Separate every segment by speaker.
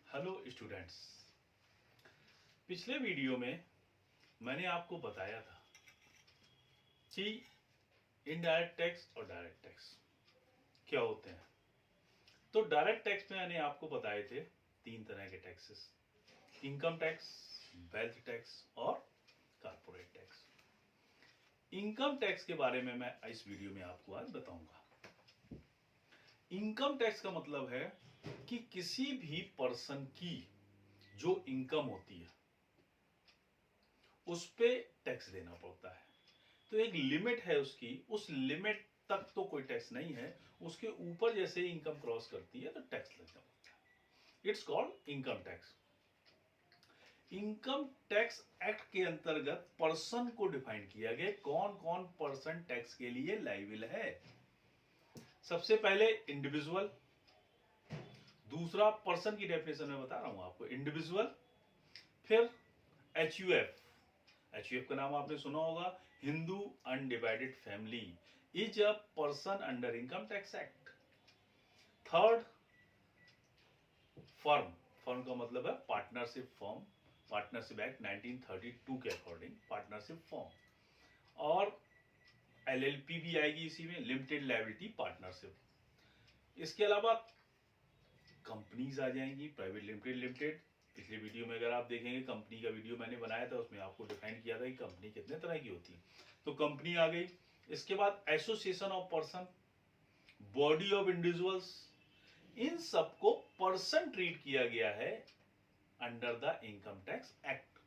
Speaker 1: Hello students. पिछले video में मैंने आपको बताया था कि इनडायरेक्ट टैक्स और डायरेक्ट टैक्स क्या होते हैं। तो डायरेक्ट टैक्स में मैंने आपको बताए थे तीन तरह के taxes: income tax, wealth tax और कारपोरेट टैक्स। इनकम टैक्स के बारे में मैं इस वीडियो में आपको आज बताऊंगा। इनकम टैक्स का मतलब है कि किसी भी पर्सन की जो इनकम होती है उस पे टैक्स देना पड़ता है। तो एक लिमिट है उसकी, उस लिमिट तक तो कोई टैक्स नहीं है, उसके ऊपर जैसे इनकम क्रॉस करती है तो टैक्स लगना पड़ता है। It's called income tax. Income tax act के अंतर्गत पर्सन को डिफाइन किया गया, कौन कौन पर्सन टैक्स के लिए लायबल है। सबसे पहले इंडिविजुअल, दूसरा पर्सन की डेफिनेशन में बता रहा हूं आपको, इंडिविजुअल। फिर एचयूएफ, एचयूएफ का नाम आपने सुना होगा, Hindu undivided family is a person under income tax act. Third firm, firm का मतलब है पार्टनरशिप फर्म, पार्टनरशिप एक्ट 1932 के अकॉर्डिंग पार्टनरशिप फर्म। और एलएलपी भी आएगी इसी में, लिमिटेड लायबिलिटी पार्टनरशिप। इसके अलावा कंपनीज आ जाएंगी, प्राइवेट लिमिटेड, लिमिटेड। पिछले वीडियो में अगर आप देखेंगे कंपनी का वीडियो मैंने बनाया था, उसमें आपको डिफाइन किया था कि कंपनी कितने तरह की होती है। तो कंपनी आ गई। इसके बाद association of person, body of individuals, इन सबको पर्सन ट्रीट किया गया है under the income tax act.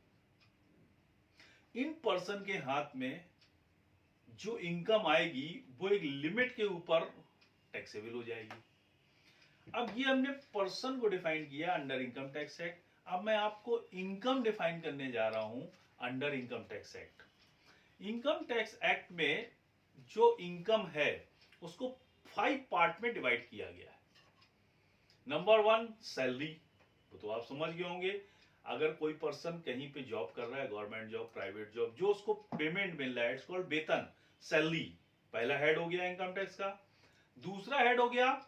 Speaker 1: इन पर्सन के हाथ में जो इनकम आएगी वो एक लिमिट के ऊपर टैक्सेबल हो जाएगी। अब ये हमने पर्सन को डिफाइन किया अंडर इनकम टैक्स एक्ट। अब मैं आपको इनकम डिफाइन करने जा रहा हूं under income tax act. Income tax act में जो इनकम है उसको 5 पार्ट में डिवाइड किया गया है। नंबर 1 सैलरी, वो तो आप समझ गए होंगे। अगर कोई पर्सन कहीं पे जॉब कर रहा है, गवर्नमेंट जॉब, प्राइवेट जॉब, जो उसको पेमेंट मिल रहा है, इट्स कॉल्ड वेतन, सैलरी। पहला हेड हो गया इनकम टैक्स का। दूसरा हेड हो गया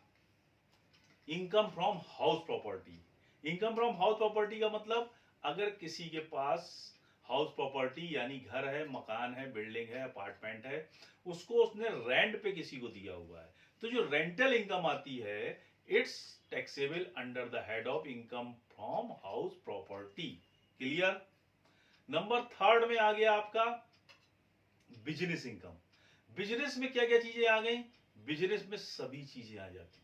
Speaker 1: income from house property. Income from house property का मतलब, अगर किसी के पास हाउस प्रॉपर्टी यानी घर है, मकान है, बिल्डिंग है, अपार्टमेंट है, उसको उसने रेंट पे किसी को दिया हुआ है, तो जो रेंटल इनकम आती है it's taxable under the head of income from house property. Clear. Number 3 में आ गया आपका बिजनेस इनकम। बिजनेस में क्या क्या चीजें आ गई? बिजनेस में सभी चीजें आ जाती हैं।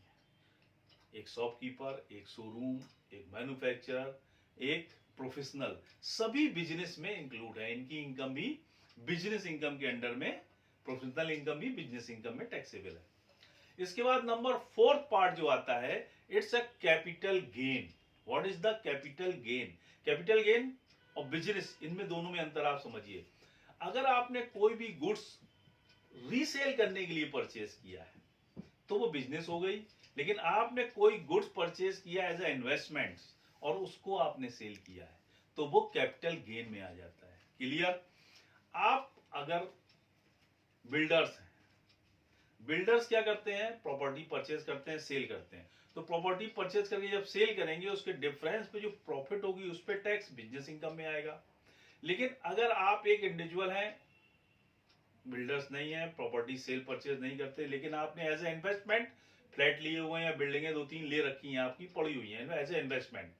Speaker 1: एक शॉपकीपर, एक शोरूम, एक मैन्युफैक्चरर, एक प्रोफेशनल, सभी बिजनेस में इंक्लूड है। इनकी इनकम भी बिजनेस इनकम के अंडर में, प्रोफेशनल इनकम भी बिजनेस इनकम में टैक्सेबल है। इसके बाद नंबर 4 पार्ट जो आता है, it's a capital gain. What is the capital gain? Capital gain और बिजनेस, इनमें दोनों में अंतर आप समझिए। अगर आपने कोई भी गुड्स रीसेल करने के लिए परचेज किया है तो वो बिजनेस हो गई, लेकिन आपने कोई गुड्स परचेज किया एज ए इन्वेस्टमेंट और उसको आपने सेल किया है तो वो कैपिटल गेन में आ जाता है। क्लियर। आप अगर बिल्डर्स हैं, बिल्डर्स क्या करते हैं? प्रॉपर्टी परचेज करते हैं, सेल करते हैं। तो प्रॉपर्टी परचेज करके जब सेल करेंगे, उसके डिफरेंस पे जो प्रॉफिट होगी उस पर टैक्स बिजनेस इनकम में आएगा। लेकिन अगर आप एक इंडिविजुअल हैं, बिल्डर्स नहीं है, प्रॉपर्टी सेल परचेज नहीं करते, लेकिन आपने एज ए इन्वेस्टमेंट फ्लैट लिए हुए हैं या बिल्डिंगें 2-3 ले रखी हैं, आपकी पड़ी हुई हैं एज ए इन्वेस्टमेंट,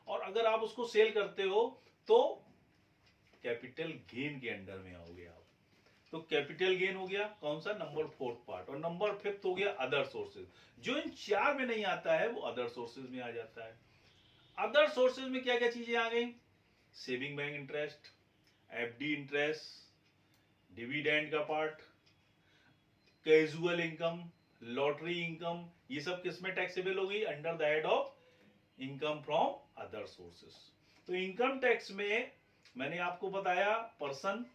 Speaker 1: और अगर आप उसको सेल करते हो तो कैपिटल गेन के अंडर में आओगे आप। तो कैपिटल गेन हो गया कौन सा? Number 4 part. और नंबर 5 हो गया अदर सोर्सेज। जो इन 4 में नहीं आता है वो अदर सोर्सेज में आ जाता है। अदर सोर्सेज में क्या क्या चीजें आ गई? Saving bank interest, FD interest, dividend का part, casual income, lottery income, ये सब किसमें टैक्सेबल होगी? Under the head of income from other sources. तो इनकम टैक्स में मैंने आपको बताया पर्सन,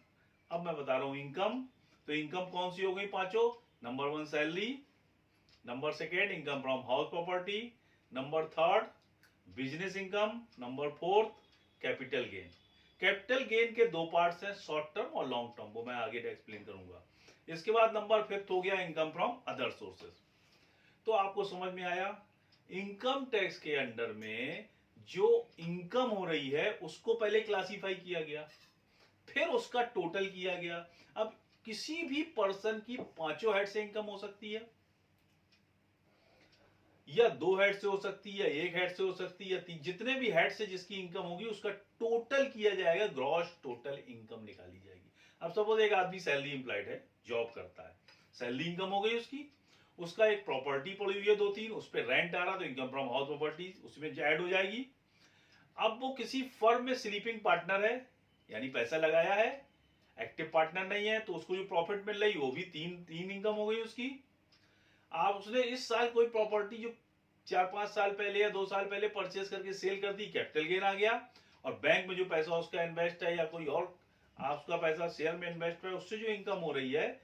Speaker 1: अब मैं बता रहा हूं इनकम। तो इनकम कौन सी हो गई? पांचों। Number 1 salary, number 2 income from house property, number 3 business income, number 4 capital gain. Capital gain के 2 पार्ट्स हैं, शॉर्ट टर्म और लॉन्ग टर्म, वो मैं आगे एक्सप्लेन करूंगा। इसके बाद नंबर 5 हो गया इनकम फ्रॉम अदर सोर्सेस। तो आपको समझ में आया, इनकम टैक्स के अंडर में जो इनकम हो रही है उसको पहले क्लासिफाई किया गया, फिर उसका टोटल किया गया। अब किसी भी पर्सन की पांचों हेड से इनकम हो सकती है, या 2 हेड से हो सकती है, या 1 हेड से हो सकती है, या 3, जितने भी हेड से जिसकी इनकम होगी उसका टोटल किया जाएगा, ग्रॉस टोटल इनकम निकाली जाएगी। अब सपोज एक आदमी सैलरी एम्प्लॉयड है, जॉब करता है, सैलरी इनकम हो गई उसकी, उसका एक प्रॉपर्टी पड़ी हुई है 2-3, उस पर रेंट आ रहा, तो इनकम फ्रॉम हाउस प्रॉपर्टी उसमें ऐड हो जाएगी। अब वो किसी फर्म में स्लीपिंग पार्टनर है, यानी पैसा लगाया है, एक्टिव पार्टनर नहीं है, तो उसको जो प्रॉफिट मिल रही वो भी तीन इनकम हो गई उसकी। आप उसने इस साल कोई प्रॉपर्टी जो 4-5 साल पहले या 2 साल पहले परचेस करके सेल कर दी, कैपिटल गेन आ गया। और बैंक में जो पैसा उसका इन्वेस्ट है, या कोई और आप उसका पैसा शेयर में इन्वेस्ट है, उससे जो इनकम हो रही है,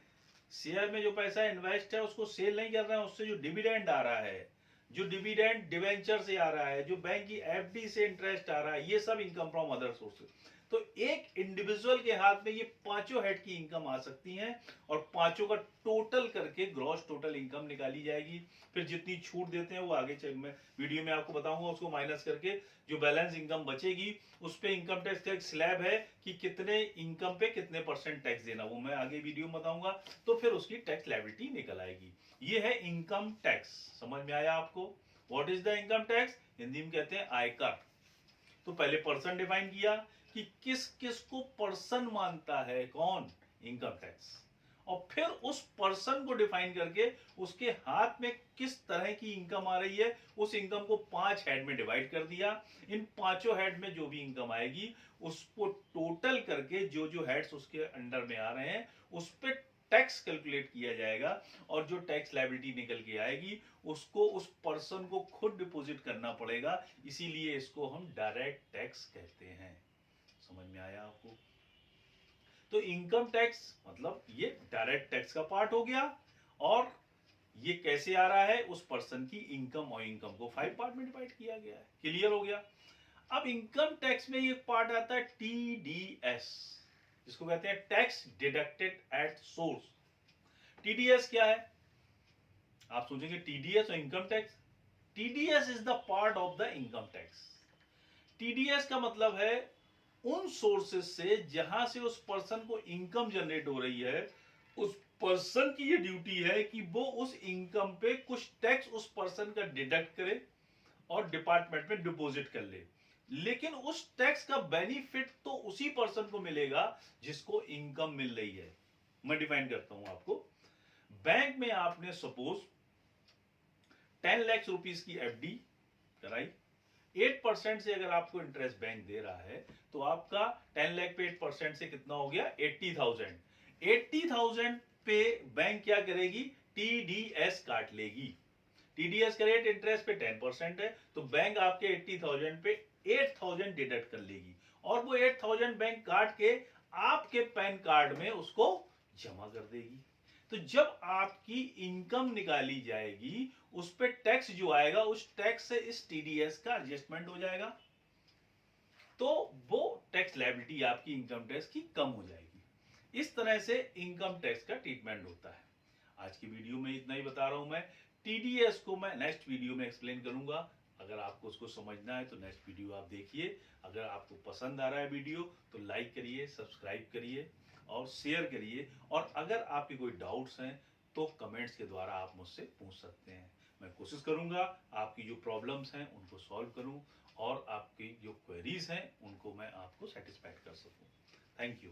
Speaker 1: शेयर में जो पैसा इन्वेस्ट है उसको सेल नहीं कर रहे हैं, उससे जो डिविडेंड आ रहा है, जो डिविडेंड डिवेंचर से आ रहा है, जो बैंक की एफडी से इंटरेस्ट आ रहा है, ये सब इनकम फ्रॉम अदर सोर्सेज। तो एक इंडिविजुअल के हाथ में ये पांचों हेड की इनकम आ सकती है, और पांचों का टोटल करके ग्रॉस टोटल इनकम निकाली जाएगी। फिर जितनी छूट देते हैं वो आगे मैं वीडियो में आपको बताऊंगा, उसको माइनस करके जो बैलेंस इनकम बचेगी उस पे इनकम टैक्स का एक स्लैब है कि कितने इनकम पे कितने % टैक्स देना, वो मैं आगे वीडियो में बताऊंगा। तो फिर उसकी टैक्स लायबिलिटी निकल आएगी। ये है इनकम टैक्स। समझ में आया आपको? What is the income tax? Hindi में कहते हैं आयकर। तो पहले पर्सन डिफाइन किया कि किस किस को पर्सन मानता है, कौन? Income tax. और फिर उस पर्सन को डिफाइन करके उसके हाथ में किस तरह की इनकम आ रही है, उस इनकम को 5 हेड में डिवाइड कर दिया। इन पांचों हेड में जो भी इनकम आएगी उसको टोटल करके जो जो हेड्स उसके अंडर में आ रहे हैं उस पर टैक्स कैलकुलेट किया जाएगा, और जो टैक्स लायबिलिटी निकल के आएगी उसको उस पर्सन को खुद डिपॉजिट करना पड़ेगा। इसीलिए इसको हम डायरेक्ट टैक्स कहते हैं। समझ में आया आपको? तो इनकम टैक्स मतलब ये डायरेक्ट टैक्स का पार्ट हो गया, और ये कैसे आ रहा है, उस पर्सन की इनकम, और इनकम को 5 पार्ट में डिवाइड किया गया है। क्लियर हो गया? अब इनकम टैक्स में एक पार्ट आता है टीडीएस, जिसको कहते हैं tax deducted at source. TDS क्या है? आप सोचेंगे टीडीएस और income tax. TDS is the part of the income tax. TDS का मतलब है उन सोर्सेस से जहां से उस पर्सन को इनकम जनरेट हो रही है, उस पर्सन की ये ड्यूटी है कि वो उस इनकम पे कुछ टैक्स उस पर्सन का डिडक्ट करे और डिपार्टमेंट में डिपॉजिट कर ले। लेकिन उस टैक्स का बेनिफिट तो उसी पर्सन को मिलेगा जिसको इनकम मिल रही है। मैं डिफाइन करता हूं आपको। बैंक में आपने सपोज 10 लाख रुपीस की एफडी कराई, 8% से अगर आपको इंटरेस्ट बैंक दे रहा है, तो आपका 10 लाख पे 8% से कितना हो गया? 80,000। 80,000 पे बैंक क्या करेगी? टीडीएस काट लेगी। टीडीएस का रेट इंटरेस्ट पे 10% है, तो बैंक आपके 80,000 पे 8,000 डिडक्ट कर लेगी, और वो 8,000 बैंक काट के आपके पैन कार्ड में उसको जमा कर देगी। तो जब आपकी इनकम निकाली जाएगी उस पे टैक्स जो आएगा, उस टैक्स से इस टीडीएस का एडजस्टमेंट हो जाएगा, तो वो टैक्स लायबिलिटी आपकी इनकम टैक्स की कम हो जाएगी। इस तरह से इनकम टैक्स का ट्रीटमेंट होता है। आज की वीडियो में इतना ही बता रहा हूं मैं। टीडीएस को मैं नेक्स्ट वीडियो में एक्सप्लेन करूंगा। अगर आपको उसको समझना है तो नेक्स्ट वीडियो आप देखिए। अगर आपको पसंद आ रहा है वीडियो तो लाइक करिए, सब्सक्राइब करिए और शेयर करिए। और अगर आपके कोई डाउट्स हैं तो कमेंट्स के द्वारा आप मुझसे पूछ सकते हैं। मैं कोशिश करूंगा आपकी जो प्रॉब्लम्स हैं उनको सॉल्व करूं, और आपकी जो क्वेरीज हैं उनको मैं आपको सेटिस्फाइड कर सकूं। Thank you.